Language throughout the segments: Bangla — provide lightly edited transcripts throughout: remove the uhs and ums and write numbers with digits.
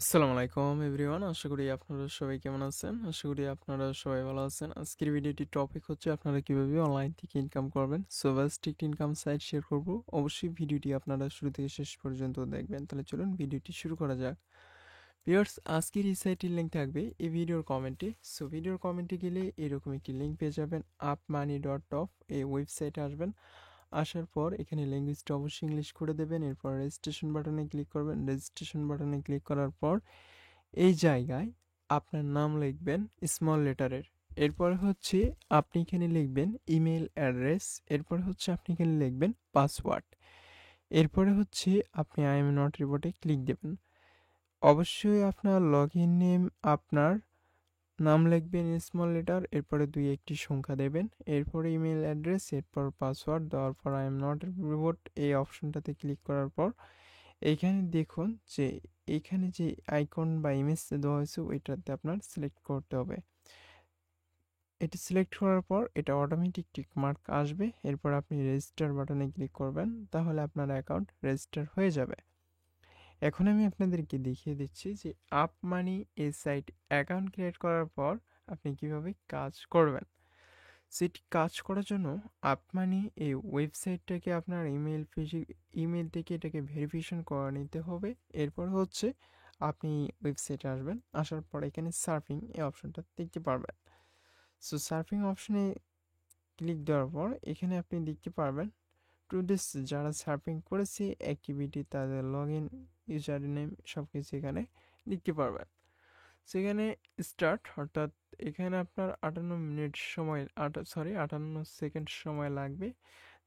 আসসালামু আলাইকুম এভরিওয়ান। আশা করি আপনারা সবাই কেমন আছেন? আশা করি আপনারা সবাই ভালো আছেন। আজকের ভিডিওটির টপিক হচ্ছে আপনারা কিভাবে অনলাইন থেকে ইনকাম করবেন। সো ফার্স্ট একটি ইনকাম সাইট শেয়ার করব। অবশ্যই ভিডিওটি আপনারা শুরু থেকে শেষ পর্যন্ত দেখবেন। তাহলে চলুন ভিডিওটি শুরু করা যাক। ভিউয়ার্স, আজকের এই সাইটের লিংক থাকবে এই ভিডিওর কমেন্টে। সো ভিডিওর কমেন্টে গেলে এরকম একটি লিংক পেয়ে যাবেন। upmoney.top এই ওয়েবসাইটে আসবেন। আসার পর এখানে ল্যাঙ্গুয়েজটা অবশ্যই ইংলিশ করে দেবেন। এরপর রেজিস্ট্রেশন বাটনে ক্লিক করবেন। রেজিস্ট্রেশন বাটনে ক্লিক করার পর এই জায়গায় আপনার নাম লিখবেন স্মল লেটারের। এরপর হচ্ছে আপনি এখানে লিখবেন ইমেল অ্যাড্রেস। এরপর হচ্ছে আপনি এখানে লিখবেন পাসওয়ার্ড। এরপরে হচ্ছে আপনি আই এম নট রিপোর্টে ক্লিক দেবেন। অবশ্যই আপনার লগ ইন নেম, আপনার নাম লিখবেন স্মল লেটার, এরপরে একটি সংখ্যা দেবেন, এরপরে ইমেল অ্যাড্রেস, এরপর পাসওয়ার্ড দেওয়ার পর আই এম নট রিপোর্ট এই অপশনটাতে ক্লিক করার পর এইখানে দেখুন যে এইখানে যে আইকন বা ইমেজ দেওয়া হয়েছে ওইটাতে আপনার সিলেক্ট করতে হবে। এটি সিলেক্ট করার পর এটা অটোমেটিক টিক মার্ক আসবে। এরপর আপনি রেজিস্টার বাটনে ক্লিক করবেন, তাহলে আপনার অ্যাকাউন্ট রেজিস্টার হয়ে যাবে। এখন আমি আপনাদেরকে দেখিয়ে দিচ্ছি যে আপ মানি এই সাইট অ্যাকাউন্ট ক্রিয়েট করার পর আপনি কিভাবে কাজ করবেন। সেটি কাজ করার জন্য আপমানি এই ওয়েবসাইটটাকে আপনার ইমেল থেকে এটাকে ভেরিফিকেশন করে নিতে হবে। এরপর হচ্ছে আপনি ওয়েবসাইটে আসবেন। আসার পর এখানে সার্ফিং এই অপশনটা দেখতে পারবেন। সো সার্ফিং অপশনে ক্লিক দেওয়ার পর এখানে আপনি দেখতে পারবেন টুডেস যারা সার্ফিং করেছে অ্যাক্টিভিটি, তাদের লগ ইন, ইউজার নেম সব কিছু এখানে দেখতে পারবেন। সেখানে স্টার্ট অর্থাৎ এখানে আপনার 58 মিনিট সময় 58 সেকেন্ড সময় লাগবে।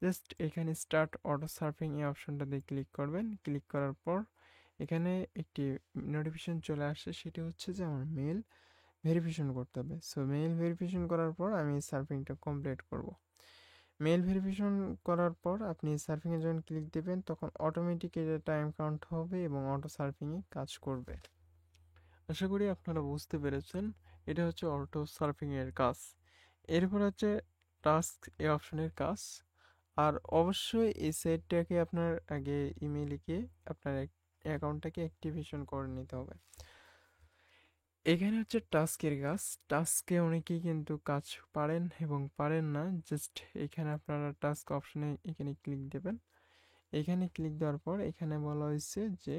জাস্ট এখানে স্টার্ট অটো সার্ফিং এই অপশনটাতে ক্লিক করবেন। ক্লিক করার পর এখানে একটি নোটিফিকেশন চলে আসে, সেটি হচ্ছে যে আমার মেল ভেরিফিকেশন করতে হবে। সো মেল ভেরিফিকেশন করার পর আমি সার্ফিংটা কমপ্লিট করব। মেল ভেরিফিকেশন করার পর আপনি সার্ফিংয়ে যখন ক্লিক দেবেন তখন অটোমেটিক এটা টাইম কাউন্ট হবে এবং অটো সার্ফিংয়ে কাজ করবে। আশা করি আপনারা বুঝতে পেরেছেন। এটা হচ্ছে অটো সার্ফিং এর কাজ। এরপর হচ্ছে টাস্ক এই অপশনের কাজ। আর অবশ্যই এই সাইটটাকে আপনার আগে ইমেইলে গিয়ে আপনার অ্যাকাউন্টটাকে অ্যাক্টিভেশন করে নিতে হবে। এখানে হচ্ছে টাস্কের কাজ। টাস্কে অনেকেই কিন্তু কাজ পারেন এবং পারেন না। জাস্ট এখানে আপনারা টাস্ক অপশনে এখানে ক্লিক দেবেন। এখানে ক্লিক দেওয়ার পর এখানে বলা হয়েছে যে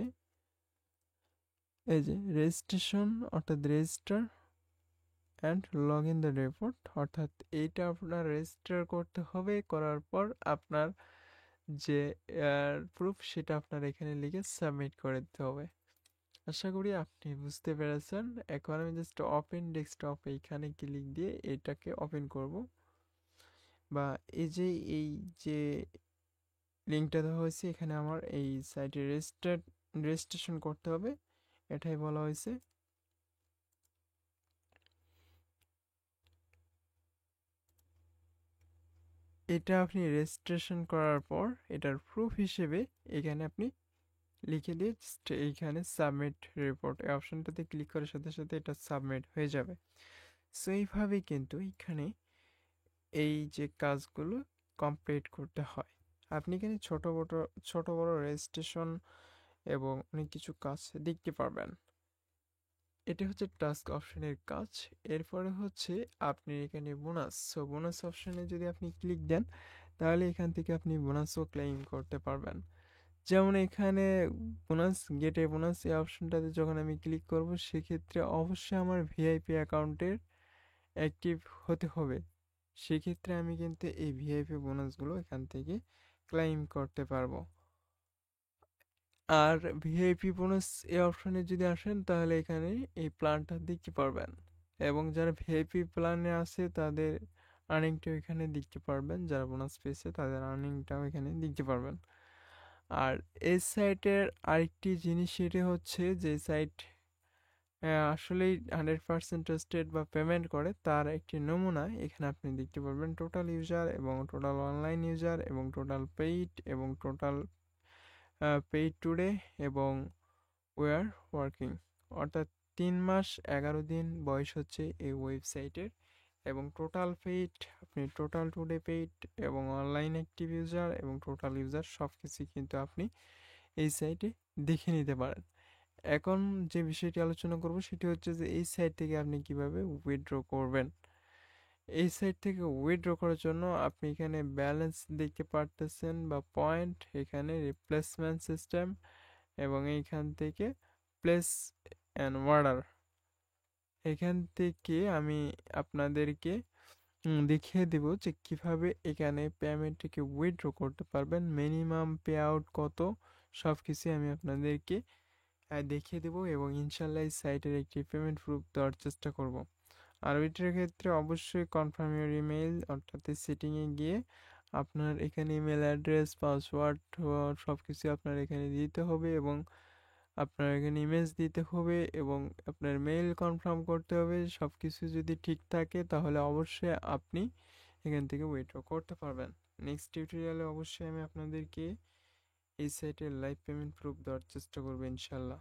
এই যে রেজিস্ট্রেশন অর্থাৎ register and log in the report, অর্থাৎ এইটা আপনার রেজিস্টার করতে হবে। করার পর আপনার যে প্রুফ সেটা আপনার এখানে লিখে সাবমিট করে দিতে হবে। আশা করি আপনি বুঝতে পেরেছেন। এখন আমি জাস্ট ওপেন ডেস্কটপ এইখানে ক্লিক দিয়ে এটাকে ওপেন করব, বা এই যে এই যে লিঙ্কটা দেওয়া হয়েছে এখানে আমার এই সাইটে রেজিস্ট্রেশন করতে হবে, এটাই বলা হয়েছে। এটা আপনি রেজিস্ট্রেশন করার পর এটার প্রুফ হিসেবে এখানে আপনি লিখে দিয়ে just এইখানে সাবমিট রিপোর্ট এই অপশনটাতে ক্লিক করার সাথে সাথে এটা সাবমিট হয়ে যাবে। সো এইভাবেই কিন্তু এখানে এই যে কাজগুলো কমপ্লিট করতে হয়। আপনি এখানে ছোট বড় রেজিস্ট্রেশন এবং অনেক কিছু কাজ দেখতে পারবেন। এটা হচ্ছে টাস্ক অপশনের কাজ। এরপরে হচ্ছে আপনি এখানে বোনাস, সো বোনাস অপশনে যদি আপনি ক্লিক দেন তাহলে এখান থেকে আপনি বোনাসও ক্লেইম করতে পারবেন। যেমন এখানে বোনাস গেটে বোনাস এই অপশনটাতে যখন আমি ক্লিক করব সেক্ষেত্রে অবশ্যই আমার ভিআইপি অ্যাকাউন্টের অ্যাক্টিভ হতে হবে। সেক্ষেত্রে আমি কিন্তু এই ভিআইপি বোনাসগুলো এখান থেকে ক্লেইম করতে পারবো। আর ভিআইপি বোনাস এই অপশনে যদি আসেন তাহলে এখানে এই প্ল্যানটা দেখতে পারবেন, এবং যারা ভিআইপি প্ল্যানে আছে তাদের আর্নিংটাও এখানে দেখতে পারবেন। যারা বোনাস পেয়েছে তাদের আর্নিংটাও এখানে দেখতে পারবেন। আর এই সাইটের আরেকটি জিনিস সেটা হচ্ছে যে সাইট আসলেই 100% ট্রাস্টেড বা পেমেন্ট করে তার একটি নমুনা এখানে আপনি দেখতে পারবেন। টোটাল ইউজার এবং টোটাল অনলাইন ইউজার এবং টোটাল পেইড এবং টোটাল পেইড টুডে এবং ওয়ার ওয়ার্কিং, অর্থাৎ 3 মাস 11 দিন বয়স হচ্ছে এই ওয়েবসাইটের, এবং টোটাল পেইড, আপনি টোটাল টুডে পেইড এবং অনলাইন অ্যাক্টিভ ইউজার এবং টোটাল ইউজার সব কিছুই কিন্তু আপনি এই সাইটে দেখে নিতে পারেন। এখন যে বিষয়টি আলোচনা করব সেটি হচ্ছে যে এই সাইট থেকে আপনি কিভাবে উইথড্র করবেন। এই সাইট থেকে উইথড্র করার জন্য আপনি এখানে ব্যালেন্স দেখতে পারতেছেন বা পয়েন্ট, এখানে রিপ্লেসমেন্ট সিস্টেম এবং এইখান থেকে প্লেস অ্যান্ড অর্ডার, এখান থেকে আমি আপনাদেরকে দেখিয়ে দেব যে কিভাবে এখানে পেমেন্টটিকে উইথড্র করতে পারবেন, মিনিমাম পে আউট কত, সব কিছুই আমি আপনাদেরকে দেখিয়ে দেব এবং ইনশাল্লাহ এই সাইটের একটি পেমেন্ট প্রুফ দেওয়ার চেষ্টা করব। আর ওইটার ক্ষেত্রে অবশ্যই কনফার্ম ইউর ইমেইল, অর্থাৎ সেটিংয়ে গিয়ে আপনার এখানে ইমেল অ্যাড্রেস, পাসওয়ার্ড সব কিছু আপনার এখানে দিতে হবে এবং আপনার এখানে ইমেজ দিতে হবে এবং আপনার মেইল কনফার্ম করতে হবে। সব কিছু যদি ঠিক থাকে তাহলে অবশ্যই আপনি এখান থেকে উইথড্র করতে পারবেন। নেক্সট টিউটোরিয়ালে অবশ্যই আমি আপনাদেরকে এই সাইটের লাইভ পেমেন্ট প্রুফ দেওয়ার চেষ্টা করবো ইনশাল্লাহ।